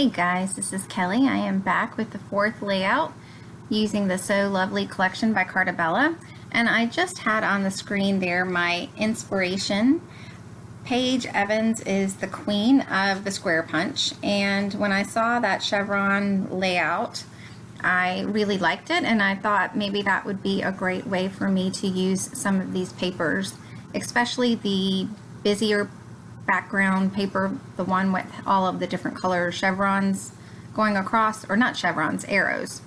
Hey guys, this is Kelly. I am back with the fourth layout using the So Lovely collection by Cartabella. And I just had on the screen there my inspiration. Paige Evans is the queen of the square punch. And when I saw that chevron layout, I really liked it, and I thought maybe that would be a great way for me to use some of these papers, especially the busier background paper, the one with all of the different color chevrons going across, or not chevrons, arrows.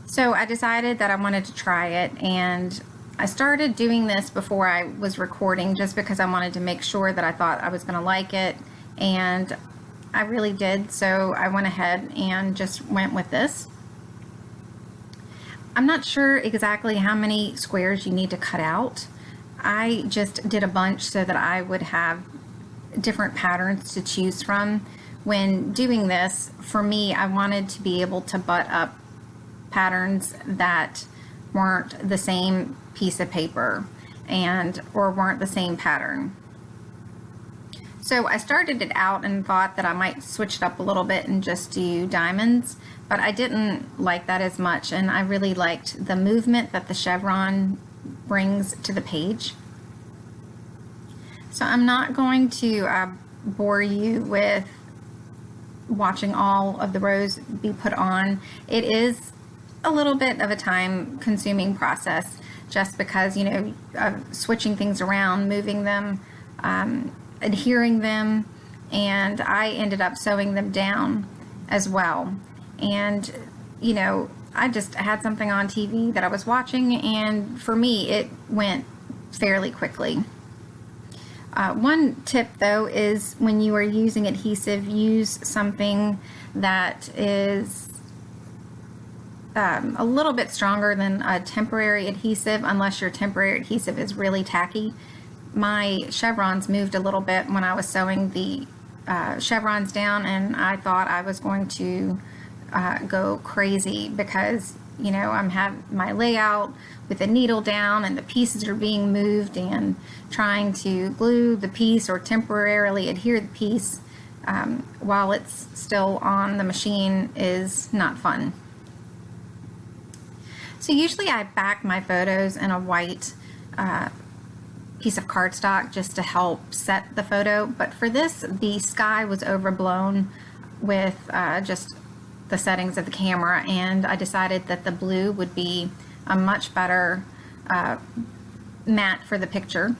So I decided that I wanted to try it, and I started doing this before I was recording just because I wanted to make sure that I thought I was going to like it, and I really did. So I went ahead and just went with this. I'm not sure exactly how many squares you need to cut out. I just did a bunch so that I would have different patterns to choose from. When doing this, for me, I wanted to be able to butt up patterns that weren't the same piece of paper or weren't the same pattern. So I started it out and thought that I might switch it up a little bit and just do diamonds, but I didn't like that as much, and I really liked the movement that the chevron brings to the page. So I'm not going to bore you with watching all of the rows be put on. It is a little bit of a time-consuming process just because, you know, switching things around, moving them, adhering them, and I ended up sewing them down as well. And, you know, I just had something on TV that I was watching, and for me, it went fairly quickly. One tip, though, is when you are using adhesive, use something that is a little bit stronger than a temporary adhesive, unless your temporary adhesive is really tacky. My chevrons moved a little bit when I was sewing the chevrons down, and I thought I was going to go crazy because, you know, I'm having my layout with the needle down and the pieces are being moved, and trying to glue the piece or temporarily adhere the piece while it's still on the machine is not fun. So usually I back my photos in a white piece of cardstock just to help set the photo, but for this, the sky was overblown with just the settings of the camera, and I decided that the blue would be a much better matte for the picture.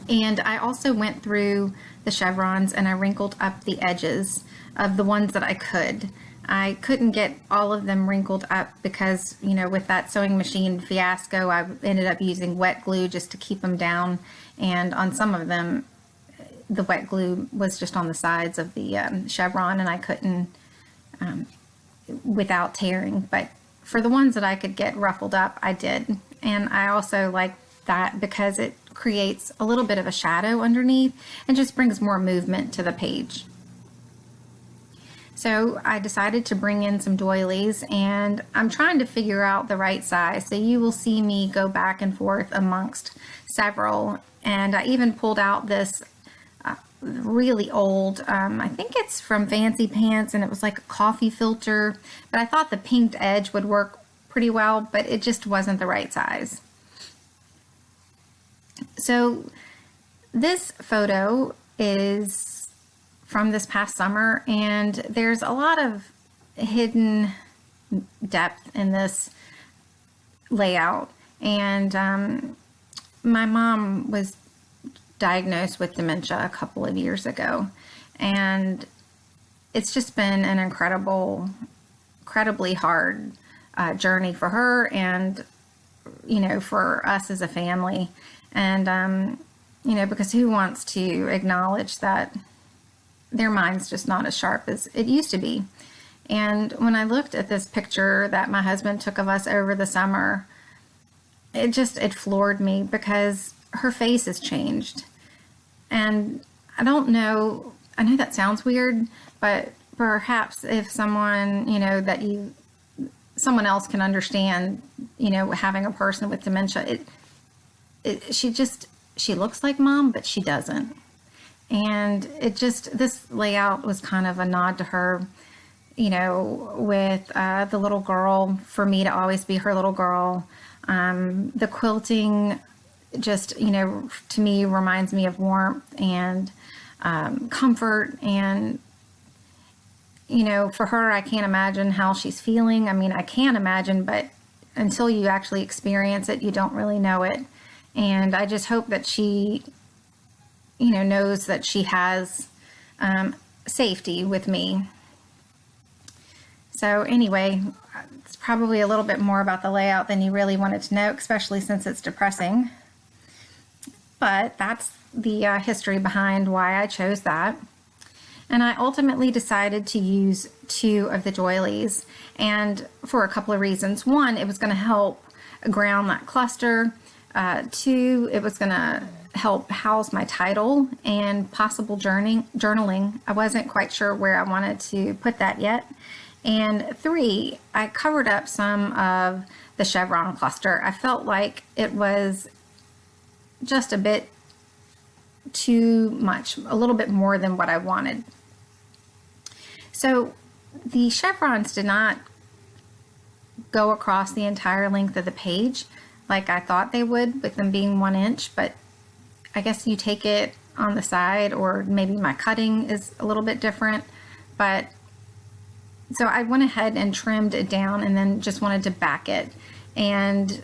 And I also went through the chevrons and I wrinkled up the edges of the ones that I could. I couldn't get all of them wrinkled up because, you know, with that sewing machine fiasco, I ended up using wet glue just to keep them down, and on some of them the wet glue was just on the sides of the chevron, and I couldn't without tearing. But for the ones that I could get ruffled up, I did. And I also like that because it creates a little bit of a shadow underneath and just brings more movement to the page. So I decided to bring in some doilies, and I'm trying to figure out the right size. So you will see me go back and forth amongst several, and I even pulled out this really old, I think it's from Fancy Pants, and it was like a coffee filter, but I thought the pinked edge would work pretty well, but it just wasn't the right size. So this photo is from this past summer, and there's a lot of hidden depth in this layout. And my mom was diagnosed with dementia a couple of years ago, and it's just been an incredibly hard journey for her, and, you know, for us as a family. And you know, because who wants to acknowledge that their mind's just not as sharp as it used to be? And when I looked at this picture that my husband took of us over the summer, it floored me because her face has changed. And I don't know, I know that sounds weird, but perhaps if someone, you know, someone else can understand, you know, having a person with dementia, she looks like mom, but she doesn't. And this layout was kind of a nod to her, with the little girl, for me to always be her little girl. The quilting just, to me reminds me of warmth and comfort. And, for her, I can't imagine how she's feeling. I mean, I can imagine, but until you actually experience it, you don't really know it. And I just hope that she, knows that she has safety with me. So anyway, it's probably a little bit more about the layout than you really wanted to know, especially since it's depressing. But that's the history behind why I chose that. And I ultimately decided to use 2 of the doilies, and for a couple of reasons. One, it was going to help ground that cluster. 2, it was going to help house my title and possible journaling. I wasn't quite sure where I wanted to put that yet. And 3, I covered up some of the chevron cluster. I felt like it was just a bit too much, a little bit more than what I wanted. So the chevrons did not go across the entire length of the page like I thought they would, with them being 1 inch, but I guess you take it on the side, or maybe my cutting is a little bit different. But so I went ahead and trimmed it down, and then just wanted to back it. And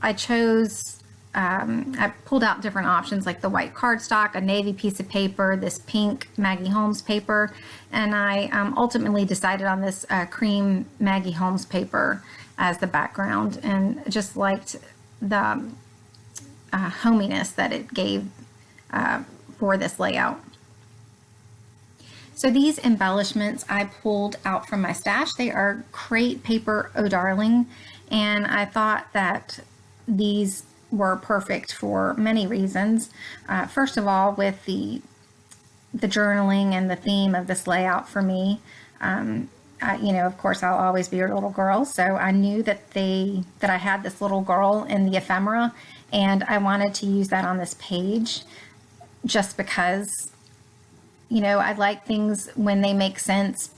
I chose, I pulled out different options like the white cardstock, a navy piece of paper, this pink Maggie Holmes paper, and I ultimately decided on this cream Maggie Holmes paper as the background, and just liked the hominess that it gave for this layout. So these embellishments I pulled out from my stash. They are crepe paper, oh darling, and I thought that these were perfect for many reasons. First of all, with the journaling and the theme of this layout for me, of course, I'll always be your little girl. So I knew that I had this little girl in the ephemera, and I wanted to use that on this page just because, I like things when they make sense,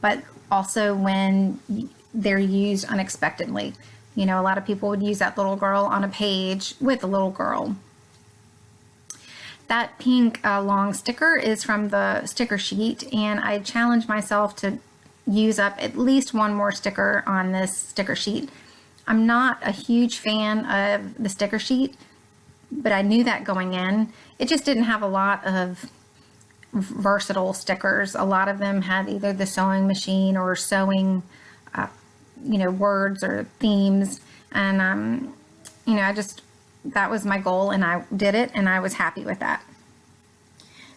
but also when they're used unexpectedly. A lot of people would use that little girl on a page with a little girl. That pink long sticker is from the sticker sheet, and I challenged myself to use up at least 1 more sticker on this sticker sheet. I'm not a huge fan of the sticker sheet, but I knew that going in. It just didn't have a lot of versatile stickers. A lot of them had either the sewing machine or sewing, words or themes. And, that was my goal, and I did it, and I was happy with that.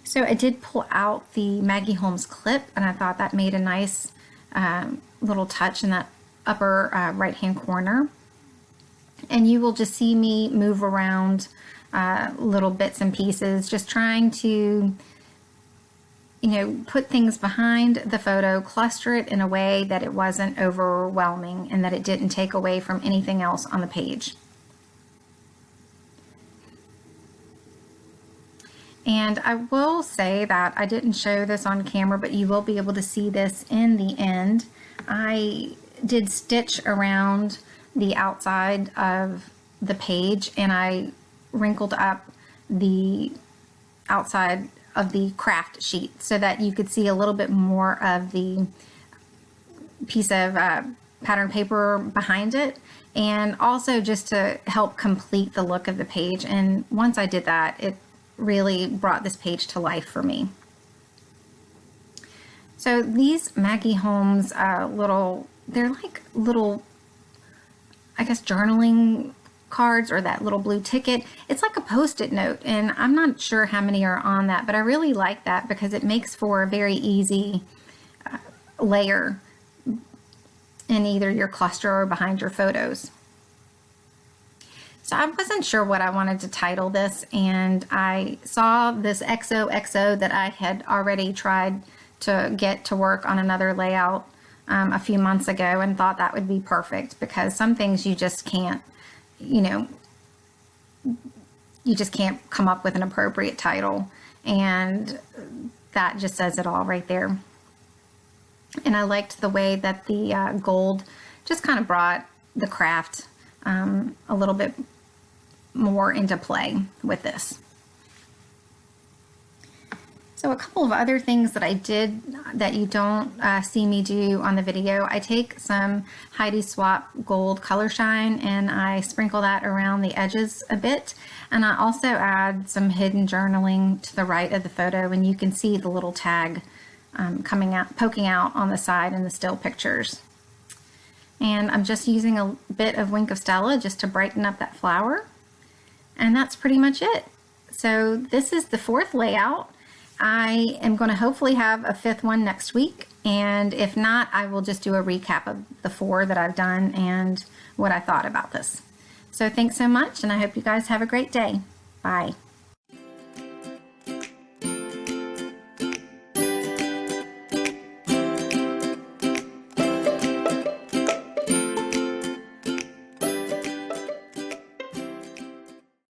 So I did pull out the Maggie Holmes clip, and I thought that made a nice little touch in that upper right-hand corner. And you will just see me move around little bits and pieces, just trying to, put things behind the photo, cluster it in a way that it wasn't overwhelming and that it didn't take away from anything else on the page. And I will say that I didn't show this on camera, but you will be able to see this in the end. I did stitch around the outside of the page, and I wrinkled up the outside of the craft sheet so that you could see a little bit more of the piece of pattern paper behind it, and also just to help complete the look of the page. And once I did that, it really brought this page to life for me. So these Maggie Holmes they're like little, I guess, journaling cards, or that little blue ticket. It's like a Post-it note, and I'm not sure how many are on that, but I really like that because it makes for a very easy layer in either your cluster or behind your photos. So I wasn't sure what I wanted to title this, and I saw this XOXO that I had already tried to get to work on another layout a few months ago, and thought that would be perfect because some things you just can't, you just can't come up with an appropriate title. And that just says it all right there. And I liked the way that the gold just kind of brought the craft a little bit more into play with this. So a couple of other things that I did that you don't see me do on the video. I take some Heidi Swap Gold Color Shine and I sprinkle that around the edges a bit. And I also add some hidden journaling to the right of the photo, and you can see the little tag poking out on the side in the still pictures. And I'm just using a bit of Wink of Stella just to brighten up that flower. And that's pretty much it. So this is the 4th layout. I am going to hopefully have a 5th one next week, and if not, I will just do a recap of the 4 that I've done and what I thought about this. So thanks so much, and I hope you guys have a great day. Bye.